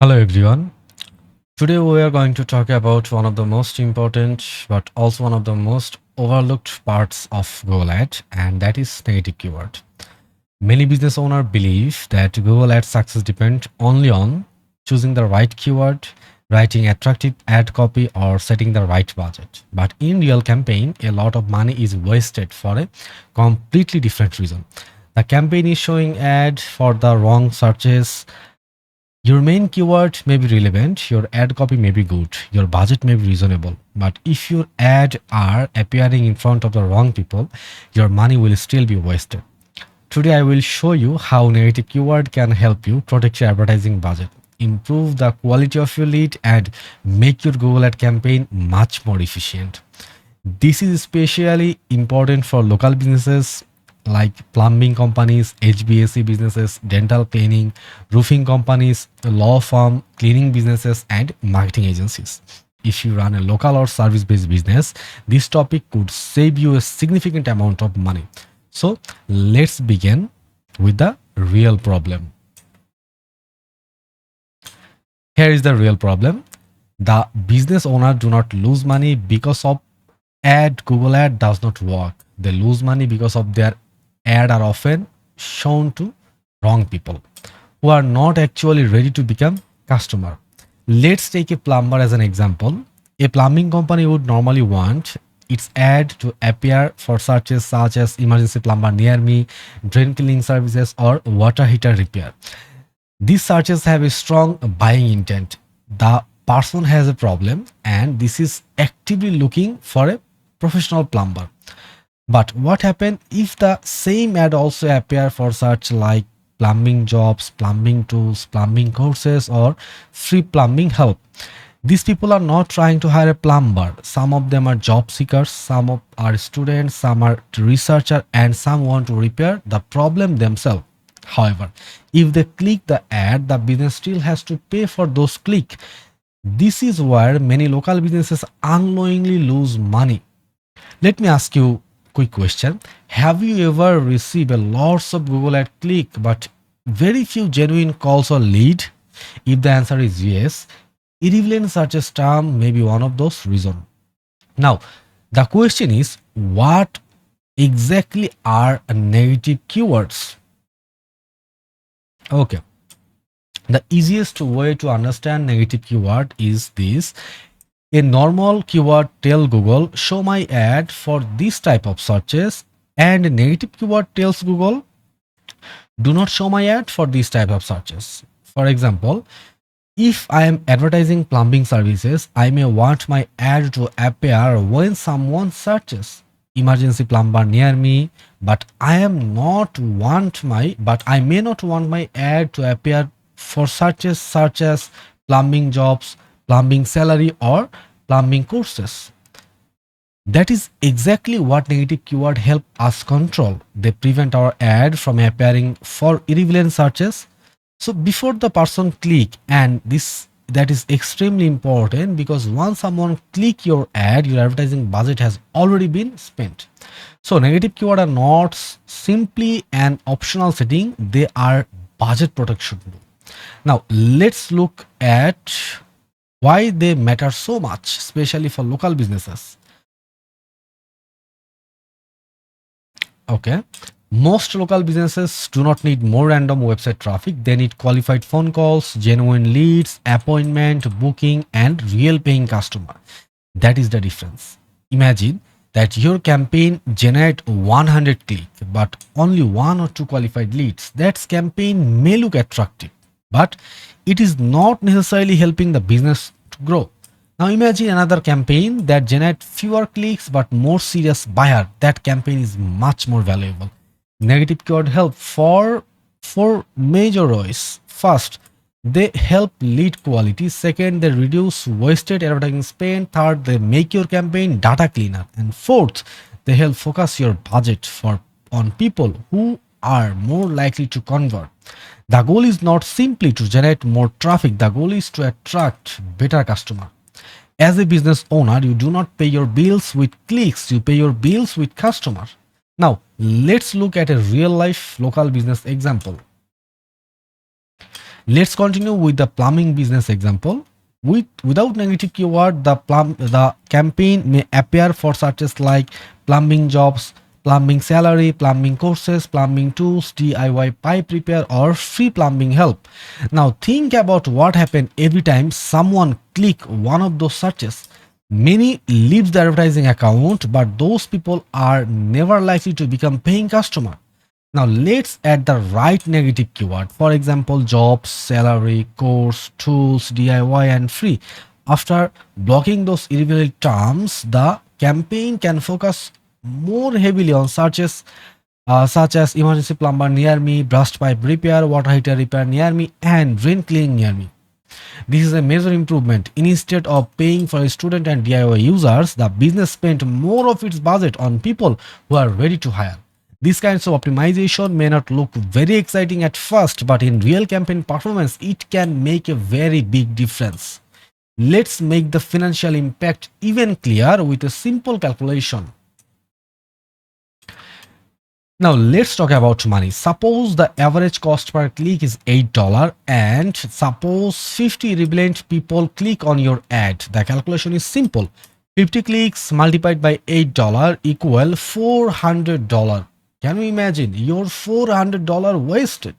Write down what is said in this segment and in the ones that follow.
Hello everyone. Today we are going to talk about one of the most important but also one of the most overlooked parts of Google Ad, and that is negative keyword. Many business owners believe that Google Ad success depends only on choosing the right keyword, writing attractive ad copy or setting the right budget. But in real campaign, a lot of money is wasted for a completely different reason. The campaign is showing ad for the wrong searches, your main keyword may be relevant, your ad copy may be good, your budget may be reasonable, but if your ad are appearing in front of the wrong people, your money will still be wasted. Today I will show you how negative keyword can help you protect your advertising budget, improve the quality of your lead and make your Google ad campaign much more efficient. This is especially important for local businesses like plumbing companies, HVAC businesses, dental cleaning, roofing companies, law firm, cleaning businesses, and marketing agencies. If you run a local or service based business, this topic could save you a significant amount of money. So, let's begin with the real problem. Here is the real problem. The business owner do not lose money because of Google ad does not work. They lose money because of their ad are often shown to wrong people who are not actually ready to become customer. Let's take a plumber as an example. A plumbing company would normally want its ad to appear for searches such as emergency plumber near me, drain cleaning services, or water heater repair. These searches have a strong buying intent. The person has a problem and this is actively looking for a professional plumber. But what happens if the same ad also appear for search like plumbing jobs, plumbing tools, plumbing courses, or free plumbing help? These people are not trying to hire a plumber. Some of them are job seekers, are students, some are researchers, and some want to repair the problem themselves. However, if they click the ad, the business still has to pay for those clicks. This is where many local businesses unknowingly lose money. Let me ask you a quick question. Have you ever received a lots of Google ad click but very few genuine calls or lead? If the answer is yes, irrelevant searches term may be one of those reasons. Now, the question is what exactly are negative keywords? Okay. The easiest way to understand negative keyword is this. A normal keyword tell Google show my ad for this type of searches, and a negative keyword tells Google do not show my ad for this type of searches. For example, if I am advertising plumbing services, I may want my ad to appear when someone searches emergency plumber near me, but I may not want my ad to appear for searches such as plumbing jobs, plumbing salary, or plumbing courses. That is exactly what negative keyword help us control. They prevent our ad from appearing for irrelevant searches. So before the person click, and this that is extremely important because once someone click your ad, your advertising budget has already been spent. So negative keyword are not simply an optional setting; they are budget protection. Now let's look at why they matter so much, especially for local businesses. Okay. Most local businesses do not need more random website traffic. They need qualified phone calls, genuine leads, appointment, booking, and real paying customer. That is the difference. Imagine that your campaign generate 100 click, but only one or two qualified leads. That campaign may look attractive, but it is not necessarily helping the business to grow. Now imagine another campaign that generate fewer clicks but more serious buyer. That campaign is much more valuable. Negative keyword help for four major ways. First, they help lead quality. Second, they reduce wasted advertising spend. Third, they make your campaign data cleaner. And fourth, they help focus your budget for on people who are more likely to convert. The goal is not simply to generate more traffic. The goal is to attract better customer. As a business owner, you do not pay your bills with clicks, you pay your bills with customer. Now, let's look at a real life local business example. Let's continue with the plumbing business example. Without negative keyword, the campaign may appear for searches like plumbing jobs, plumbing salary, plumbing courses, plumbing tools, DIY pipe repair, or free plumbing help. Now think about what happens every time someone click one of those searches. Many leave the advertising account, but those people are never likely to become paying customer. Now let's add the right negative keyword. For example, jobs, salary, course, tools, DIY, and free. After blocking those irrelevant terms, the campaign can focus more heavily on searches such as emergency plumber near me, burst pipe repair, water heater repair near me, and drain cleaning near me. This is a major improvement. Instead of paying for student and DIY users, the business spent more of its budget on people who are ready to hire. These kinds of optimization may not look very exciting at first, but in real campaign performance, it can make a very big difference. Let's make the financial impact even clearer with a simple calculation. Now let's talk about money. Suppose the average cost per click is $8 and suppose 50 relevant people click on your ad. The calculation is simple. 50 clicks multiplied by $8 equal $400. Can you imagine your $400 wasted?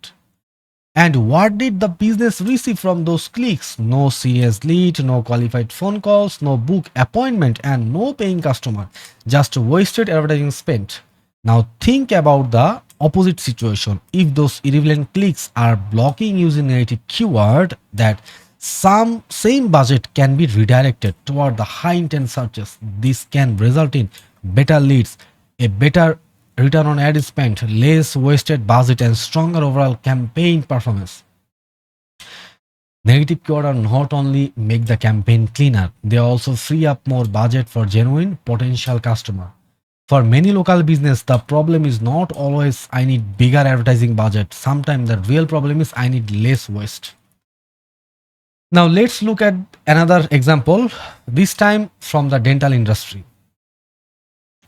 And what did the business receive from those clicks? No CS lead, no qualified phone calls, no book appointment, and no paying customer. Just wasted advertising spent. Now think about the opposite situation. If those irrelevant clicks are blocking using negative keyword, that some same budget can be redirected toward the high intent searches. This can result in better leads, a better return on ad spend, less wasted budget, and stronger overall campaign performance. Negative keyword are not only make the campaign cleaner, they also free up more budget for genuine potential customer. For many local business, the problem is not always I need bigger advertising budget. Sometimes the real problem is I need less waste. Now let's look at another example, this time from the dental industry.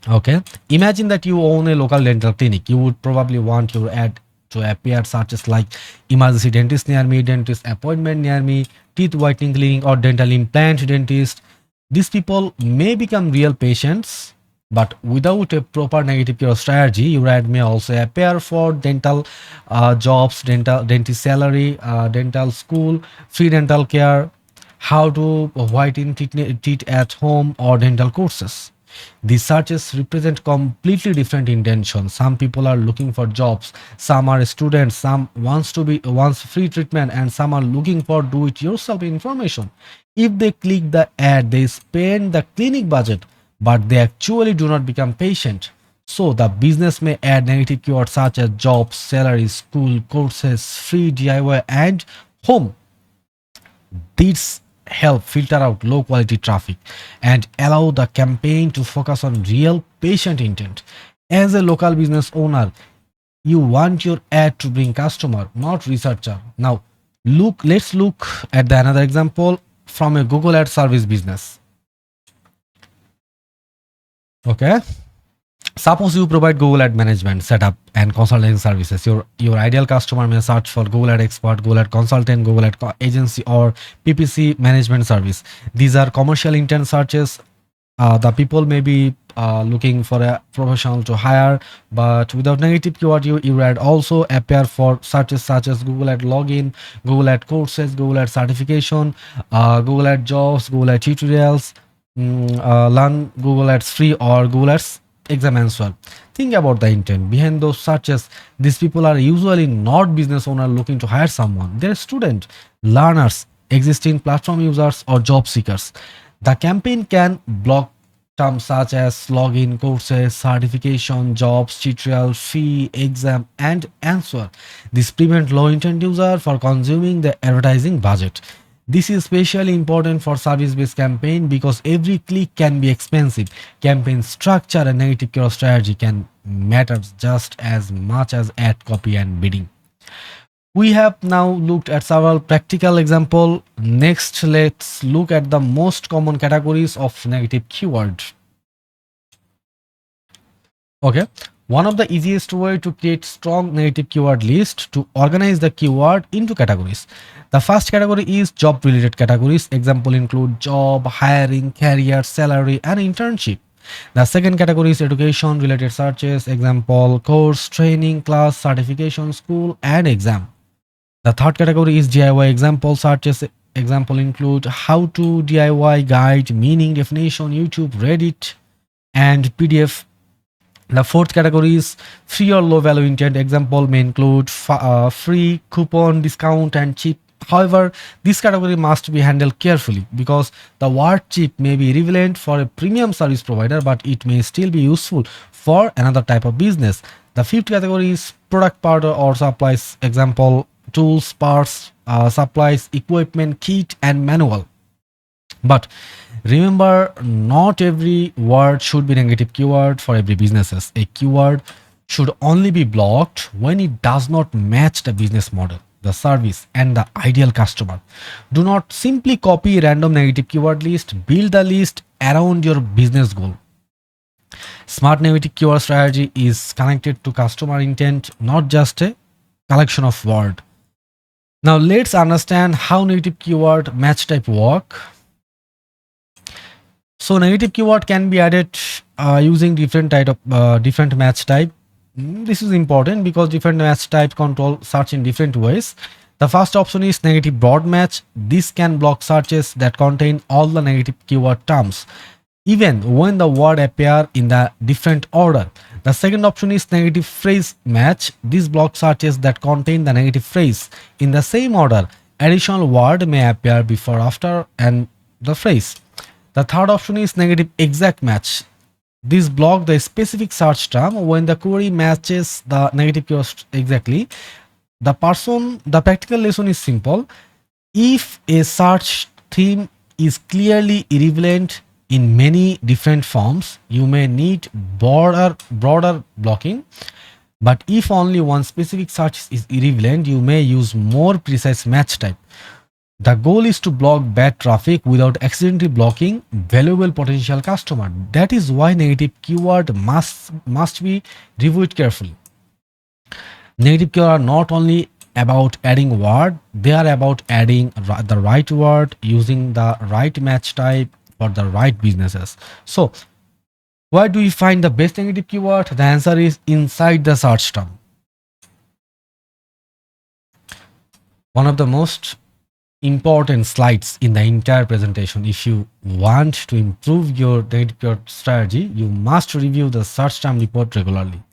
Okay, imagine that you own a local dental clinic. You would probably want your ad to appear searches like emergency dentist near me, dentist appointment near me, teeth whitening clinic, or dental implant dentist. These people may become real patients, but without a proper negative keyword strategy, your ad may also appear for dental jobs, dental dentist salary, dental school, free dental care, how to whiten teeth at home, or dental courses. These searches represent completely different intentions. Some people are looking for jobs, some are students, some wants free treatment, and some are looking for do-it-yourself information. If they click the ad, they spend the clinic budget, but they actually do not become patient. So the business may add negative keywords such as jobs, salaries, school, courses, free DIY, and home. These help filter out low quality traffic and allow the campaign to focus on real patient intent. As a local business owner, you want your ad to bring customer, not researcher. Now let's look at the another example from a Google ad service business. Okay, suppose you provide Google Ad Management, setup, and consulting services. Your ideal customer may search for Google Ad Expert, Google Ad Consultant, Google Ad Agency, or PPC Management Service. These are commercial intent searches. The people may be looking for a professional to hire, but without negative keyword, your ad also appear for searches such as Google Ad Login, Google Ad Courses, Google Ad Certification, Google Ad Jobs, Google Ad Tutorials, learn Google Ads free, or Google Ads exam answer. Think about the intent behind those searches. These people are usually not business owner looking to hire someone. They're student, learners, existing platform users, or job seekers. The campaign can block terms such as login, courses, certification, jobs, tutorial, fee, exam, and answer. This prevent low intent user for consuming the advertising budget. This is especially important for service-based campaign because every click can be expensive. Campaign structure and negative keyword strategy can matter just as much as ad copy and bidding. We have now looked at several practical examples. Next, let's look at the most common categories of negative keyword. Okay. One of the easiest way to create strong negative keyword list to organize the keyword into categories. The first category is job related categories. Example include job, hiring, career, salary, and internship. The second category is education related searches. Example course, training, class, certification, school, and exam. The third category is DIY example searches. Example include how to DIY guide, meaning, definition, YouTube, Reddit, and PDF. The fourth category is free or low value intent. Example may include free, coupon, discount, and cheap. However, this category must be handled carefully because the word cheap may be relevant for a premium service provider, but it may still be useful for another type of business. The fifth category is product part or supplies. Example tools, parts, supplies, equipment, kit, and manual. But remember, not every word should be negative keyword for every businesses. A keyword should only be blocked when it does not match the business model, the service, and the ideal customer. Do not simply copy a random negative keyword list. Build the list around your business goal. Smart negative keyword strategy is connected to customer intent, not just a collection of words. Now let's understand how negative keyword match type work. So negative keyword can be added using different match type. This is important because different match type control search in different ways. The first option is negative broad match. This can block searches that contain all the negative keyword terms, even when the word appear in the different order. The second option is negative phrase match. This blocks searches that contain the negative phrase in the same order. Additional word may appear before, after, and the phrase. The third option is negative exact match. This blocks the specific search term when the query matches the negative keyword exactly. The practical lesson is simple. If a search theme is clearly irrelevant in many different forms, you may need broader blocking. But if only one specific search is irrelevant, you may use more precise match type. The goal is to block bad traffic without accidentally blocking valuable potential customer. That is why negative keyword must be reviewed carefully. Negative keyword are not only about adding word, they are about adding the right word using the right match type for the right businesses. So, where do we find the best negative keyword? The answer is inside the search term. One of the most important slides in the entire presentation. If you want to improve your negative keyword strategy, you must review the search term report regularly.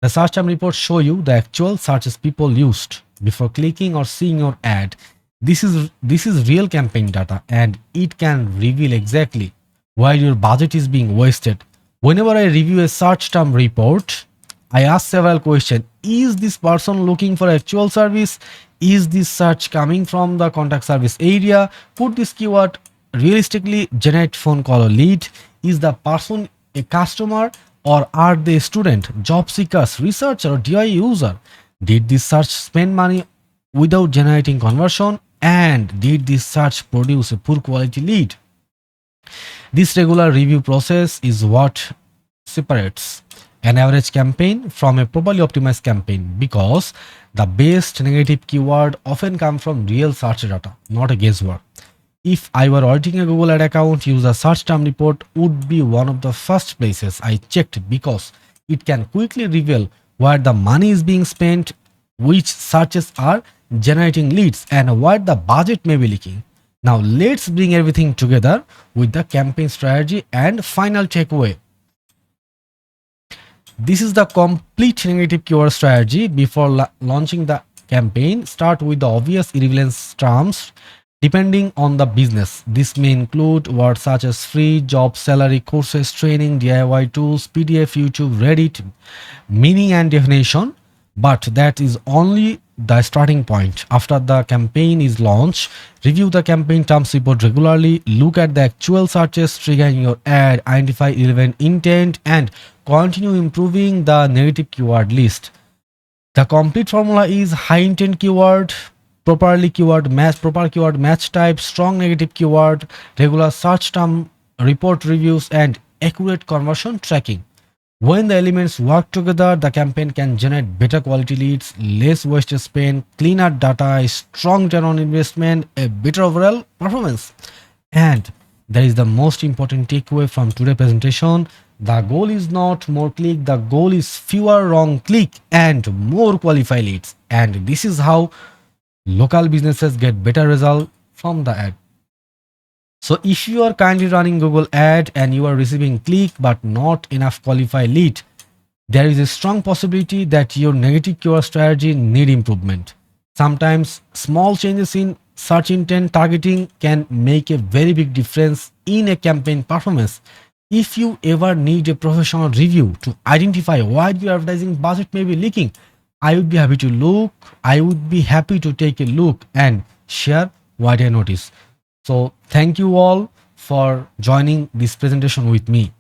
The search term report show you the actual searches people used before clicking or seeing your ad. This is real campaign data, and it can reveal exactly where your budget is being wasted. Whenever I review a search term report, I ask several questions. Is this person looking for actual service? Is this search coming from the contact service area? Could this keyword realistically generate phone call or lead? Is the person a customer, or are they a student, job seekers, researcher, or DIY user? Did this search spend money without generating conversion? And did this search produce a poor quality lead? This regular review process is what separates an average campaign from a properly optimized campaign, because the best negative keyword often come from real search data, not a guesswork. If I were auditing a Google ad account, use a search term report would be one of the first places I checked, because it can quickly reveal where the money is being spent, which searches are generating leads, and where the budget may be leaking. Now let's bring everything together with the campaign strategy and final takeaway. This is the complete negative keyword strategy. Before launching the campaign, start with the obvious irrelevance terms depending on the business. This may include words such as free, job, salary, courses, training, DIY tools, PDF, YouTube, Reddit, meaning and definition. But that is only the starting point. After the campaign is launched, review the campaign terms report regularly, look at the actual searches triggering your ad, identify relevant intent, and continue improving the negative keyword list. The complete formula is high intent keyword, proper keyword match type, strong negative keyword, regular search term report reviews, and accurate conversion tracking. When the elements work together, the campaign can generate better quality leads, less wasted spend, cleaner data, a strong return on investment, a better overall performance. And there is the most important takeaway from today's presentation. The goal is not more click, the goal is fewer wrong click and more qualified leads. And this is how local businesses get better result from the ad. So if you are currently running Google ad and you are receiving click but not enough qualified lead, there is a strong possibility that your negative keyword strategy need improvement. Sometimes small changes in search intent targeting can make a very big difference in a campaign performance. If you ever need a professional review to identify why your advertising budget may be leaking, I would be happy to take a look and share what I notice. So thank you all for joining this presentation with me.